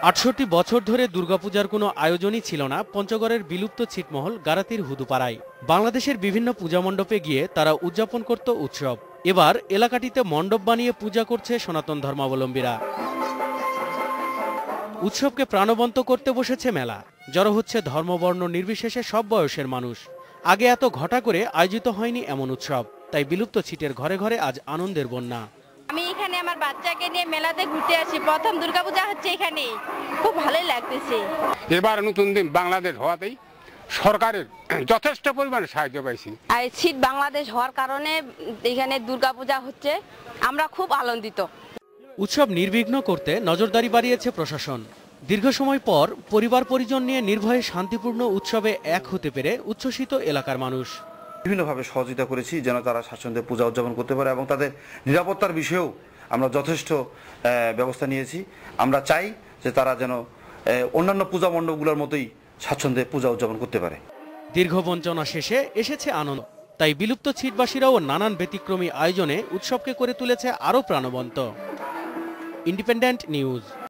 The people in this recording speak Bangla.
৬৮ বছর ধরে দুর্গাপূজার কোনো আয়োজনই ছিল না পঞ্চগড়ের বিলুপ্ত ছিটমহল গারাতির হুদুপাড়ায়। বাংলাদেশের বিভিন্ন পূজা মণ্ডপে গিয়ে তারা উদযাপন করত উৎসব। এবার এলাকাটিতে মণ্ডপ বানিয়ে পূজা করছে সনাতন ধর্মাবলম্বীরা। উৎসবকে প্রাণবন্ত করতে বসেছে মেলা। জড়ো হচ্ছে ধর্মবর্ণ নির্বিশেষে সব বয়সের মানুষ। আগে এত ঘটা করে আয়োজিত হয়নি এমন উৎসব, তাই বিলুপ্ত ছিটের ঘরে ঘরে আজ আনন্দের বন্যা। আমি এখানে আমার বাচ্চাকে নিয়ে মেলাতে ঘুরতে আসি, প্রথম দুর্গাপূজা হচ্ছে এখানে, খুব ভালোই লাগতেছে। এবার নতুন দিন বাংলাদেশ হওয়াতেই সরকারের যথেষ্ট পরিমাণে সাহায্য পাইছি। আর শীত বাংলাদেশ হওয়ার কারণে এখানে দুর্গাপূজা হচ্ছে, আমরা খুব আনন্দিত। উৎসব নির্বিঘ্ন করতে নজরদারি বাড়িয়েছে প্রশাসন। দীর্ঘ সময় পর পরিবার পরিজন নিয়ে নির্ভয়ে শান্তিপূর্ণ উৎসবে এক হতে পেরে উচ্ছ্বসিত এলাকার মানুষ। বিভিন্নভাবে সহযোগিতা করেছি যেন তারা স্বাচ্ছন্দ্যে পূজা উদযাপন করতে পারে এবং তাদের নিরাপত্তার বিষয়েও আমরা যথেষ্ট ব্যবস্থা নিয়েছি। আমরা চাই যে তারা যেন অন্যান্য পূজা মণ্ডপগুলোর মতোই স্বাচ্ছন্দ্যে পূজা উদযাপন করতে পারে। দীর্ঘ বঞ্চনা শেষে এসেছে আনন্দ, তাই বিলুপ্ত ছিটবাসীরাও নানান ব্যতিক্রমী আয়োজনে উৎসবকে করে তুলেছে আরও প্রাণবন্ত। Independent news.